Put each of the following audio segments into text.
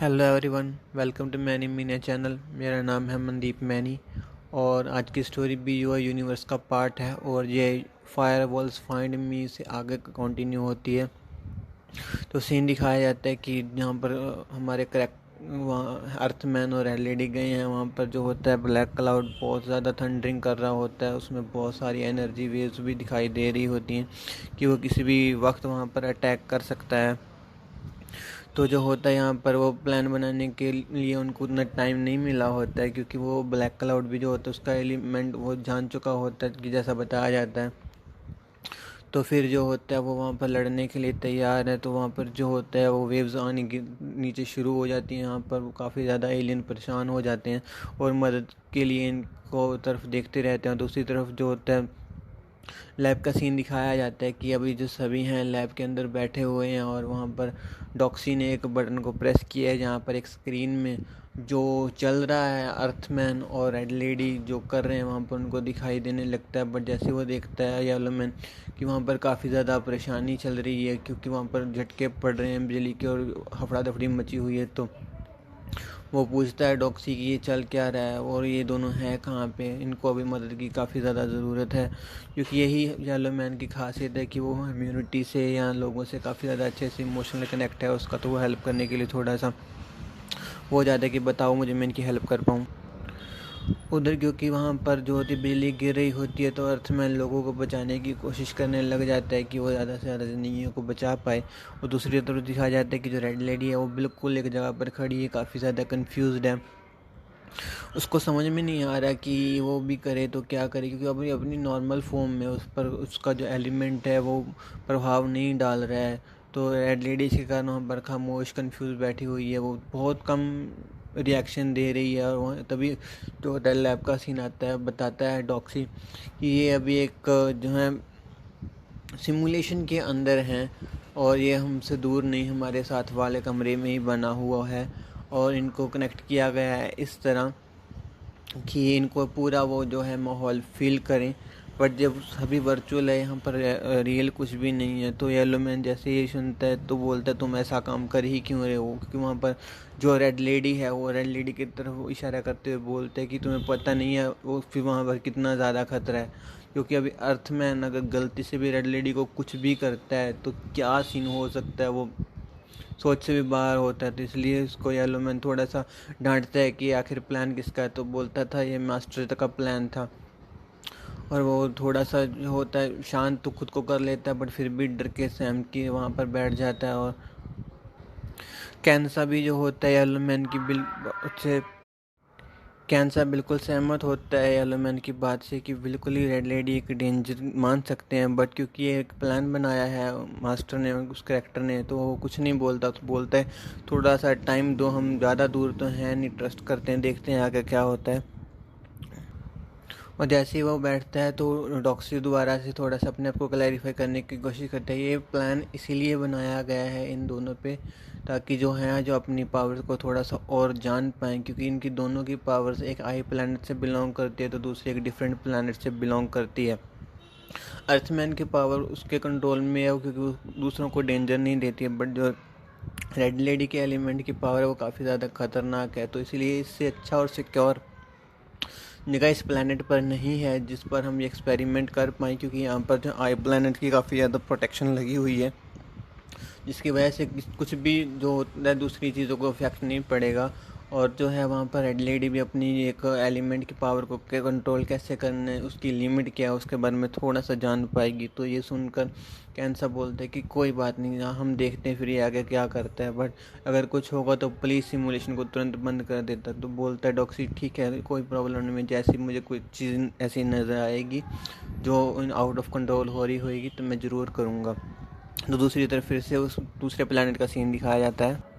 Hello everyone, welcome to many media channel. मेरा नाम है मनदीप मैनी और आज की स्टोरी भी यूनिवर्स का पार्ट है और ये फायर वॉल्स फाइंड मी से आगे कंटिन्यू होती है। तो सीन दिखाया जाता है कि जहाँ पर हमारे क्रैक वहाँ अर्थमैन और एलईडी गए हैं। वहाँ पर जो होता है ब्लैक क्लाउड बहुत ज़्यादा थंडरिंग कर रहा होता है। उसमें बहुत सारी एनर्जी वेव्स भी दिखाई दे रही होती हैं कि वो किसी भी वक्त वहाँ पर अटैक कर सकता है। तो जो होता है यहाँ पर वो प्लान बनाने के लिए उनको उतना टाइम नहीं मिला होता है, क्योंकि वो ब्लैक क्लाउड भी जो होता है उसका एलिमेंट वो जान चुका होता है कि जैसा बताया जाता है। तो फिर जो होता है वो वहाँ पर लड़ने के लिए तैयार है। तो वहाँ पर जो होता है वो वेव्स आने की नीचे शुरू हो जाती हैं। यहाँ पर वो काफ़ी ज़्यादा एलियन परेशान हो जाते हैं और मदद के लिए इनको तरफ देखते रहते हैं। दूसरी तरफ जो होता है लैब का सीन दिखाया जाता है कि अभी जो सभी हैं लैब के अंदर बैठे हुए हैं और वहाँ पर डॉक्सी ने एक बटन को प्रेस किया है जहाँ पर एक स्क्रीन में जो चल रहा है अर्थमैन और रेड लेडी जो कर रहे हैं वहाँ पर उनको दिखाई देने लगता है। बट जैसे वो देखता है येलो मैन कि वहाँ पर काफ़ी ज़्यादा परेशानी चल रही है, क्योंकि वहाँ पर झटके पड़ रहे हैं बिजली के और हफड़ा दफड़ी मची हुई है। तो वो पूछता है डॉक्सी कि ये चल क्या रहा है और ये दोनों हैं कहाँ पे, इनको अभी मदद की काफ़ी ज़्यादा ज़रूरत है। क्योंकि यही येलो मैन की खासियत है कि वो इम्यूनिटी से या लोगों से काफ़ी ज़्यादा अच्छे से इमोशनल कनेक्ट है उसका। तो वो हेल्प करने के लिए थोड़ा सा वो हो जाता है कि बताओ मुझे, मैं इनकी हेल्प कर पाऊँ उधर। क्योंकि वहाँ पर जो होती बिजली गिर रही होती है तो अर्थमैन लोगों को बचाने की कोशिश करने लग जाता है कि वो ज़्यादा से ज़्यादा ज़िंदगियों को बचा पाए। और दूसरी तरफ दिखाया जाता है कि जो रेड लेडी है वो बिल्कुल एक जगह पर खड़ी है, काफ़ी ज़्यादा कन्फ्यूज़्ड है। उसको समझ में नहीं आ रहा कि वो भी करे तो क्या करे, क्योंकि अभी अपनी नॉर्मल फॉर्म में उस पर उसका जो एलिमेंट है वो प्रभाव नहीं डाल रहा है। तो रेड लेडी के कारण वहाँ पर खामोश कंफ्यूज बैठी हुई है, वो बहुत कम रिएक्शन दे रही है। और वहाँ तभी जो होटल लैब का सीन आता है, बताता है डॉक्सी कि ये अभी एक जो है सिमुलेशन के अंदर हैं और ये हमसे दूर नहीं, हमारे साथ वाले कमरे में ही बना हुआ है और इनको कनेक्ट किया गया है इस तरह कि इनको पूरा वो जो है माहौल फील करें। बट जब सभी वर्चुअल है, यहाँ पर रियल कुछ भी नहीं है। तो येलो मैन जैसे ये सुनता है तो बोलता है तुम ऐसा काम कर ही क्यों रहे हो, क्योंकि वहाँ पर जो रेड लेडी है वो रेड लेडी की तरफ इशारा करते हुए बोलते हैं कि तुम्हें पता नहीं है वो फिर वहाँ पर कितना ज़्यादा खतरा है। क्योंकि अभी अर्थमैन अगर गलती से भी रेड लेडी को कुछ भी करता है तो क्या सीन हो सकता है वो सोच से भी बाहर होता है। तो इसलिए उसको येलो मैन थोड़ा सा डांटता है कि आखिर प्लान किसका है। तो बोलता था ये मास्टर तक का प्लान था। और वो थोड़ा सा जो होता है शांत तो खुद को कर लेता है, बट फिर भी डर के सैम की वहाँ पर बैठ जाता है। और कैंसा भी जो होता है येलो मैन की बिल से कैंसा बिल्कुल सहमत होता है येलो मैन की बात से कि बिल्कुल ही रेड लेडी एक डेंजर मान सकते हैं। बट क्योंकि ये एक प्लान बनाया है मास्टर ने उस करेक्टर ने, तो वो कुछ नहीं बोलता। तो बोलता है थोड़ा सा टाइम दो, हम ज़्यादा दूर तो हैं नहीं, ट्रस्ट करते हैं, देखते हैं आगे क्या होता है। और जैसे ही वो बैठता है तो डॉक्सी दोबारा से थोड़ा सा अपने आप को क्लैरिफाई करने की कोशिश करता है। ये प्लान इसीलिए बनाया गया है इन दोनों पे, ताकि जो है जो अपनी पावर्स को थोड़ा सा और जान पाएँ। क्योंकि इनकी दोनों की पावर्स एक आई प्लानट से बिलोंग करती है तो दूसरी एक डिफरेंट प्लानट से बिलोंग करती है। अर्थमैन की पावर उसके कंट्रोल में है क्योंकि वो दूसरों को डेंजर नहीं देती है। बट जो रेड लेडी के एलिमेंट की पावर है वो काफ़ी ज़्यादा खतरनाक है। तो इसलिए इससे अच्छा और सिक्योर जगह इस प्लानट पर नहीं है जिस पर हम ये एक्सपेरिमेंट कर पाएँ, क्योंकि यहाँ पर जो आई प्लानट की काफ़ी ज़्यादा प्रोटेक्शन लगी हुई है, जिसकी वजह से कुछ भी जो होता है दूसरी चीज़ों को इफेक्ट नहीं पड़ेगा। और जो है वहाँ पर रेड लेडी भी अपनी एक एलिमेंट की पावर को कंट्रोल कैसे करना है, उसकी लिमिट क्या है, उसके बारे में थोड़ा सा जान पाएगी। तो ये सुनकर कैंसा बोलते हैं कि कोई बात नहीं, हम देखते हैं फिर ये आगे क्या करता है, बट अगर कुछ होगा तो प्लीज़ सिमुलेशन को तुरंत बंद कर देता। तो बोलता है डॉक्सी ठीक है कोई प्रॉब्लम नहीं, जैसी मुझे कोई चीज़ ऐसी नज़र आएगी जो आउट ऑफ कंट्रोल हो रही होगी तो मैं ज़रूर करूँगा। तो दूसरी तरफ फिर से उस दूसरे प्लानट का सीन दिखाया जाता है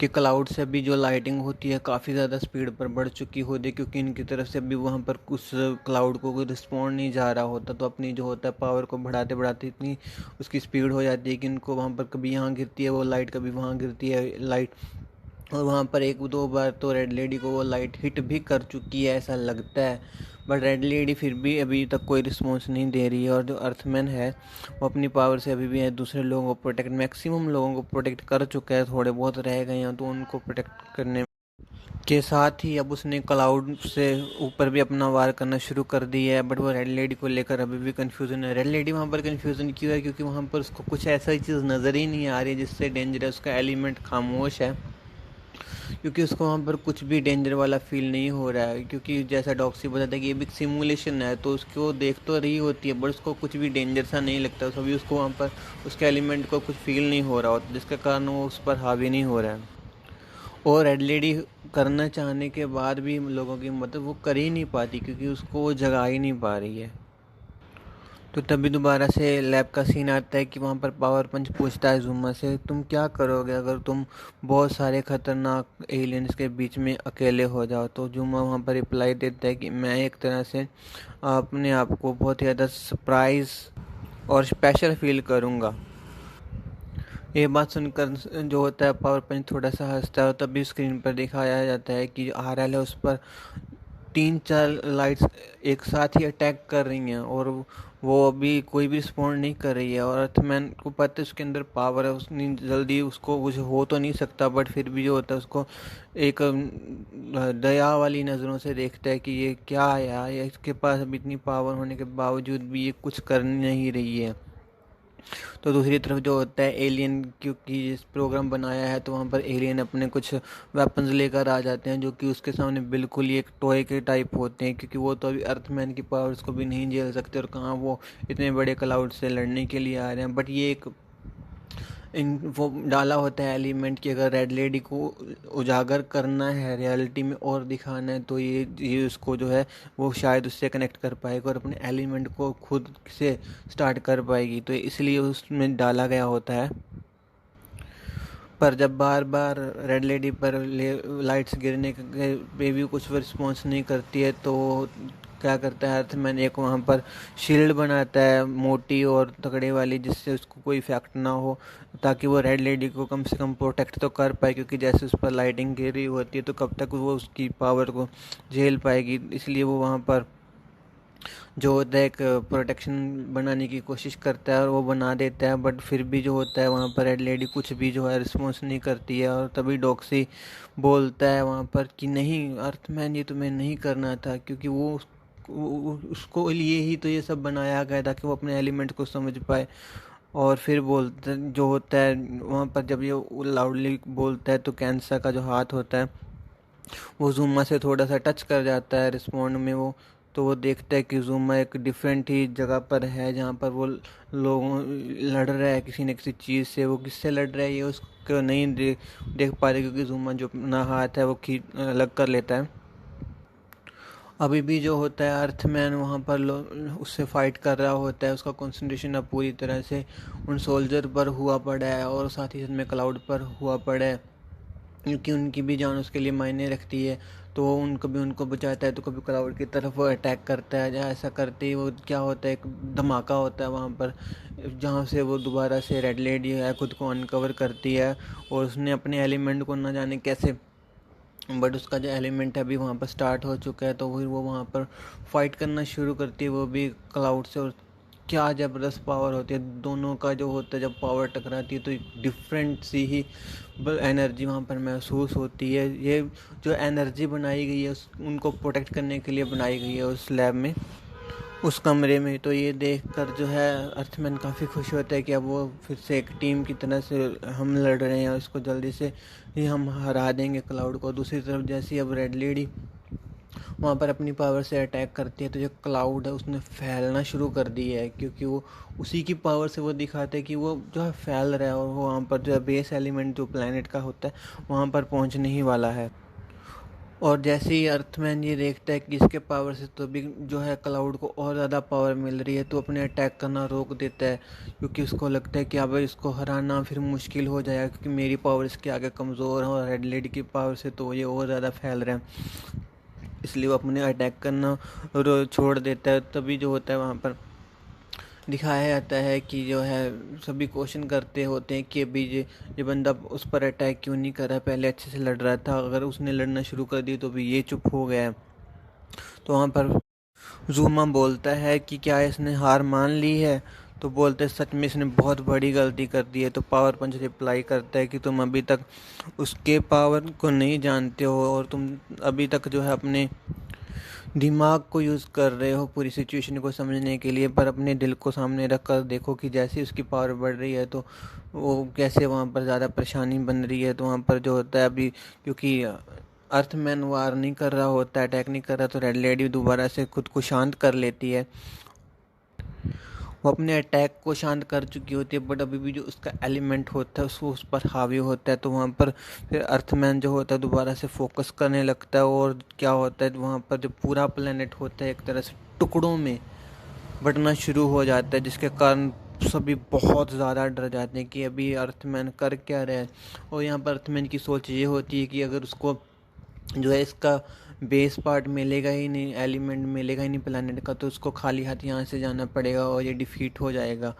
कि क्लाउड से अभी जो लाइटिंग होती है काफ़ी ज़्यादा स्पीड पर बढ़ चुकी होती है, क्योंकि इनकी तरफ से अभी वहाँ पर कुछ क्लाउड को कोई रिस्पॉन्ड नहीं जा रहा होता। तो अपनी जो होता है पावर को बढ़ाते बढ़ाते इतनी उसकी स्पीड हो जाती है कि इनको वहाँ पर कभी यहाँ गिरती है वो लाइट, कभी वहाँ गिरती है लाइट। और वहाँ पर एक दो बार तो रेड लेडी को वो लाइट हिट भी कर चुकी है ऐसा लगता है, बट रेड लेडी फिर भी अभी तक कोई रिस्पॉन्स नहीं दे रही है। और जो अर्थमैन है वो अपनी पावर से अभी भी है दूसरे लोगों को प्रोटेक्ट, मैक्सिमम लोगों को प्रोटेक्ट कर चुका है, थोड़े बहुत रह गए हैं तो उनको प्रोटेक्ट करने के साथ ही अब उसने क्लाउड से ऊपर भी अपना वार करना शुरू कर दिया है। बट वो रेड लेडी को लेकर अभी भी कंफ्यूजन है। रेड लेडी वहाँ पर कंफ्यूजन क्यों है? क्योंकि वहाँ पर उसको कुछ ऐसा ही चीज़ नज़र ही नहीं आ रही है जिससे डेंजर है। उसका एलिमेंट खामोश है, क्योंकि उसको वहाँ पर कुछ भी डेंजर वाला फील नहीं हो रहा है। क्योंकि जैसा डॉक्सी बताता है कि ये भी सिमुलेशन है, तो उसको देख तो रही होती है बट उसको कुछ भी डेंजर सा नहीं लगता। सभी उसको वहाँ पर उसके एलिमेंट को कुछ फील नहीं हो रहा होता, जिसके कारण वो उस पर हावी नहीं हो रहा है। और रेड लेडी करना चाहने के बाद भी लोगों की मदद वो कर ही नहीं पाती, क्योंकि उसको वो जगा ही नहीं पा रही है। तो तभी दोबारा से लैब का सीन आता है कि वहाँ पर पावर पंच पूछता है ज़ुमा से, तुम क्या करोगे अगर तुम बहुत सारे खतरनाक एलियंस के बीच में अकेले हो जाओ? तो ज़ुमा वहाँ पर रिप्लाई देता है कि मैं एक तरह से अपने आप को बहुत ही ज़्यादा सरप्राइज और स्पेशल फील करूँगा। ये बात सुनकर जो होता है पावर पंच थोड़ा सा हंसता है, और तभी स्क्रीन पर दिखाया जाता है कि आरएल है उस पर 3-4 लाइट्स एक साथ ही अटैक कर रही हैं, और वो अभी कोई भी रिस्पॉन्ड नहीं कर रही है। और अर्थमैन को पता है उसके अंदर पावर है, उसने जल्दी उसको कुछ हो तो नहीं सकता, बट फिर भी जो होता है उसको एक दया वाली नज़रों से देखता है कि ये क्या है यार, इसके पास अभी इतनी पावर होने के बावजूद भी ये कुछ कर नहीं रही है। तो दूसरी तरफ जो होता है एलियन, क्योंकि जिस प्रोग्राम बनाया है तो वहाँ पर एलियन अपने कुछ वेपन्स लेकर आ जाते हैं जो कि उसके सामने बिल्कुल ही एक टॉय के टाइप होते हैं, क्योंकि वो तो अभी अर्थमैन की पावर्स को भी नहीं झेल सकते, और कहाँ वो इतने बड़े क्लाउड से लड़ने के लिए आ रहे हैं। बट ये एक इन वो डाला होता है एलिमेंट कि अगर रेड लेडी को उजागर करना है रियलिटी में और दिखाना है, तो ये उसको जो है वो शायद उससे कनेक्ट कर पाएगा और अपने एलिमेंट को खुद से स्टार्ट कर पाएगी, तो इसलिए उसमें डाला गया होता है। पर जब बार बार रेड लेडी पर लाइट्स गिरने पे भी कुछ रिस्पॉन्स नहीं करती है, तो क्या करता है अर्थमैन, एक वहाँ पर शील्ड बनाता है मोटी और तगड़े वाली, जिससे उसको कोई इफेक्ट ना हो, ताकि वो रेड लेडी को कम से कम प्रोटेक्ट तो कर पाए। क्योंकि जैसे उस पर लाइटिंग गिर रही होती है तो कब तक वो उसकी पावर को झेल पाएगी, इसलिए वो वहाँ पर जो होता है एक प्रोटेक्शन बनाने की कोशिश करता है और वो बना देता है। बट फिर भी जो होता है वहाँ पर रेड लेडी कुछ भी जो है रिस्पॉन्स नहीं करती है, और तभी डॉक्सी बोलता है वहाँ पर कि नहीं अर्थमैन, ये तुम्हें नहीं करना था, क्योंकि उसको लिए ही तो ये सब बनाया गया था कि वो अपने एलिमेंट को समझ पाए। और फिर बोलता जो होता है वहाँ पर जब ये लाउडली बोलता है तो कैंसर का जो हाथ होता है वो ज़ूमा से थोड़ा सा टच कर जाता है रिस्पॉन्ड में वो। तो वो देखता है कि ज़ूमा एक डिफरेंट ही जगह पर है, जहाँ पर वो लोगों लड़ रहा है किसी न किसी चीज़ से। वो किससे लड़ रहा है ये उसको नहीं देख पा रहे, क्योंकि ज़ूमा जो अपना हाथ है वो खींच अलग कर लेता है। अभी भी जो होता है अर्थमैन वहाँ पर उससे फाइट कर रहा होता है, उसका कंसंट्रेशन अब पूरी तरह से उन सोल्जर पर हुआ पड़ा है और साथ ही साथ में क्लाउड पर हुआ पड़ा है, क्योंकि उनकी भी जान उसके लिए मायने रखती है। तो वो कभी उनको बचाता है तो कभी क्लाउड की तरफ वो अटैक करता है। जहाँ ऐसा करते ही वो क्या होता है, एक धमाका होता है वहाँ पर, जहाँ से वो दोबारा से रेड लेडी है खुद को अनकवर करती है, और उसने अपने एलिमेंट को ना जाने कैसे, बट उसका जो एलिमेंट है अभी वहाँ पर स्टार्ट हो चुका है। तो फिर वो वहाँ पर फाइट करना शुरू करती है वो भी क्लाउड से। और क्या ज़बरदस्त पावर होती है दोनों का जो होता है, जब पावर टकराती है तो एक डिफरेंट सी ही एनर्जी वहाँ पर महसूस होती है। ये जो एनर्जी बनाई गई है उनको प्रोटेक्ट करने के लिए बनाई गई है उस लैब में, उस कमरे में। तो ये देखकर जो है अर्थमैन काफ़ी खुश होता है कि अब वो फिर से एक टीम की तरह से हम लड़ रहे हैं और इसको जल्दी से ही हम हरा देंगे क्लाउड को। दूसरी तरफ जैसे अब रेड लेडी वहाँ पर अपनी पावर से अटैक करती है, तो जो क्लाउड है उसने फैलना शुरू कर दी है, क्योंकि वो उसी की पावर से वो दिखाते हैं कि वो जो है फैल रहा है, और वो वहाँ पर जो है बेस एलिमेंट जो प्लैनेट का होता है वहाँ पर पहुँचने ही वाला है। और जैसे ही अर्थमैन ये देखता है कि इसके पावर से तो भी जो है क्लाउड को और ज़्यादा पावर मिल रही है, तो अपने अटैक करना रोक देता है, क्योंकि उसको लगता है कि अब इसको हराना फिर मुश्किल हो जाएगा, क्योंकि मेरी पावर इसके आगे कमज़ोर है और रेड लेडी की पावर से तो ये और ज़्यादा फैल रहे हैं। इसलिए वो अपने अटैक करना छोड़ देता है। तभी जो होता है वहाँ पर दिखाया जाता है कि जो है सभी क्वेश्चन करते होते हैं कि अभी ये बंदा उस पर अटैक क्यों नहीं कर रहा, पहले अच्छे से लड़ रहा था, अगर उसने लड़ना शुरू कर दिया तो अभी ये चुप हो गया है। तो वहाँ पर जूमा बोलता है कि क्या इसने हार मान ली है, तो बोलते हैं सच में इसने बहुत बड़ी गलती कर दी है। तो पावर पंच रिप्लाई करता है कि तुम अभी तक उसके पावर को नहीं जानते हो और तुम अभी तक जो है अपने दिमाग को यूज़ कर रहे हो पूरी सिचुएशन को समझने के लिए, पर अपने दिल को सामने रख कर देखो कि जैसे उसकी पावर बढ़ रही है तो वो कैसे वहाँ पर ज़्यादा परेशानी बन रही है। तो वहाँ पर जो होता है अभी, क्योंकि अर्थमैन वार नहीं कर रहा होता, अटैक नहीं कर रहा, तो रेड लेडी दोबारा से खुद को शांत कर लेती है। वो अपने अटैक को शांत कर चुकी होती है, बट अभी भी जो उसका एलिमेंट होता है उसको उस पर हावी होता है। तो वहाँ पर फिर अर्थमैन जो होता है दोबारा से फोकस करने लगता है, और क्या होता है वहाँ पर जो पूरा प्लेनेट होता है एक तरह से टुकड़ों में बंटना शुरू हो जाता है, जिसके कारण सभी बहुत ज़्यादा डर जाते हैं कि अभी अर्थमैन कर क्या रहा है। और यहाँ पर अर्थमैन की सोच ये होती है कि अगर उसको जो है इसका बेस पार्ट मिलेगा ही नहीं, एलिमेंट मिलेगा ही नहीं प्लानट का, तो उसको खाली हाथ यहाँ से जाना पड़ेगा और ये डिफीट हो जाएगा।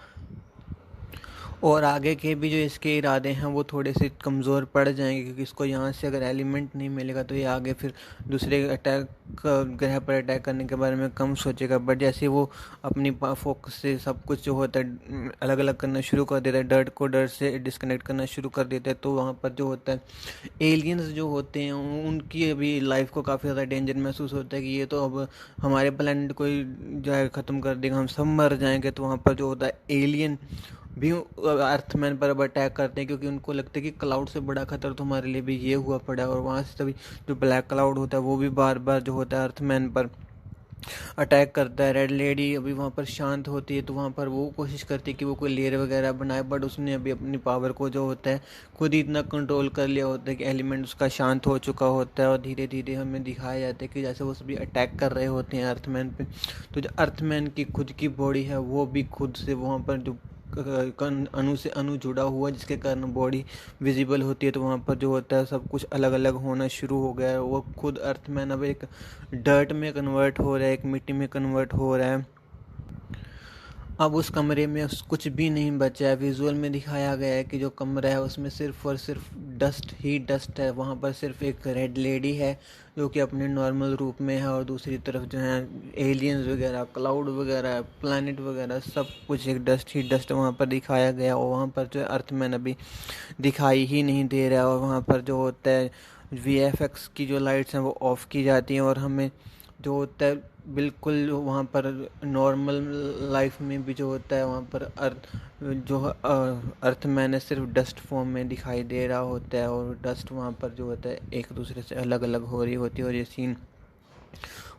और आगे के भी जो इसके इरादे हैं वो थोड़े से कमज़ोर पड़ जाएंगे, क्योंकि इसको यहाँ से अगर एलिमेंट नहीं मिलेगा तो ये आगे फिर दूसरे अटैक ग्रह पर अटैक करने के बारे में कम सोचेगा। बट जैसे वो अपनी फोकस से सब कुछ जो होता है अलग अलग करना शुरू कर देता है, डर्ट को डर से डिस्कनेक्ट करना शुरू कर देता है, तो वहाँ पर जो होता है एलियंस जो होते हैं उनकी अभी लाइफ को काफ़ी ज़्यादा डेंजर महसूस होता है कि ये तो अब हमारे प्लानट को ही जो है ख़त्म कर देगा, हम सब मर जाएंगे। तो वहाँ पर जो होता है एलियन भी अर्थमैन पर अब अटैक करते हैं, क्योंकि उनको लगता है कि क्लाउड से बड़ा खतरा तो हमारे लिए भी ये हुआ पड़ा है। और वहाँ से तभी जो ब्लैक क्लाउड होता है वो भी बार बार जो होता है अर्थमैन पर अटैक करता है। रेड लेडी अभी वहाँ पर शांत होती है, तो वहाँ पर वो कोशिश करती है कि वो कोई लेयर वगैरह बनाए, बट उसने अभी अपनी पावर को जो होता है खुद ही इतना कंट्रोल कर लिया होता है कि एलिमेंट उसका शांत हो चुका होता है। और धीरे धीरे हमें दिखाया जाता है कि जैसे वो सभी अटैक कर रहे होते हैं अर्थमैन पे, तो जो अर्थमैन की खुद की बॉडी है वो भी खुद से वहाँ पर जो अणु से अणु जुड़ा हुआ, जिसके कारण बॉडी विजिबल होती है। तो वहाँ पर जो होता है सब कुछ अलग अलग होना शुरू हो गया है। वो खुद अर्थमैन अब एक डर्ट में कन्वर्ट हो रहा है, एक मिट्टी में कन्वर्ट हो रहा है। अब उस कमरे में कुछ भी नहीं बचा है। विजुअल में दिखाया गया है कि जो कमरा है उसमें सिर्फ और सिर्फ डस्ट ही डस्ट है। वहाँ पर सिर्फ एक रेड लेडी है जो कि अपने नॉर्मल रूप में है, और दूसरी तरफ जो है एलियंस वगैरह, क्लाउड वगैरह, प्लैनेट वगैरह, सब कुछ एक डस्ट ही डस्ट वहाँ पर दिखाया गया। और वहाँ पर जो अर्थमैन अभी दिखाई ही नहीं दे रहा है। और वहाँ पर जो होता है VFX की जो लाइट्स हैं वो ऑफ़ की जाती हैं, और हमें जो होता है बिल्कुल वहाँ पर नॉर्मल लाइफ में भी जो होता है वहाँ पर अर्थ मैंने सिर्फ डस्ट फॉर्म में दिखाई दे रहा होता है। और डस्ट वहाँ पर जो होता है एक दूसरे से अलग अलग हो रही होती है। और ये सीन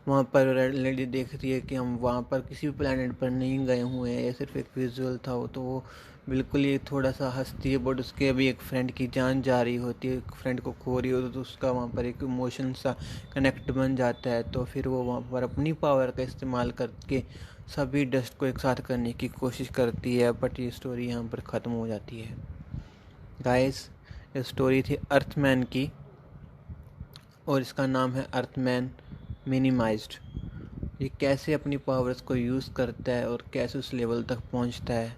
वहाँ पर रेड लेडी देख रही है कि हम वहाँ पर किसी भी प्लेनेट पर नहीं गए हुए हैं, ये सिर्फ एक विजुअल था। वो तो वो बिल्कुल ही थोड़ा सा हंसती है, बट उसके अभी एक फ्रेंड की जान जा रही होती है, एक फ्रेंड को खो रही होती है, तो उसका वहाँ पर एक इमोशन सा कनेक्ट बन जाता है। तो फिर वो वहाँ पर अपनी पावर का इस्तेमाल करके सभी डस्ट को एक साथ करने की कोशिश करती है। बट ये स्टोरी यहाँ पर ख़त्म हो जाती है। गाइस, ये स्टोरी थी अर्थमैन की, और इसका नाम है अर्थमैन मिनिमाइज्ड। ये कैसे अपनी पावर्स को यूज़ करता है और कैसे उस लेवल तक पहुंचता है,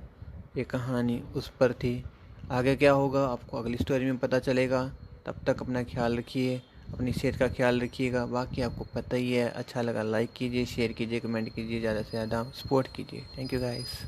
ये कहानी उस पर थी। आगे क्या होगा आपको अगली स्टोरी में पता चलेगा। तब तक अपना ख्याल रखिए, अपनी सेहत का ख्याल रखिएगा। बाकी आपको पता ही है, अच्छा लगा लाइक कीजिए, शेयर कीजिए, कमेंट कीजिए, ज़्यादा से ज़्यादा सपोर्ट कीजिए। Thank you guys.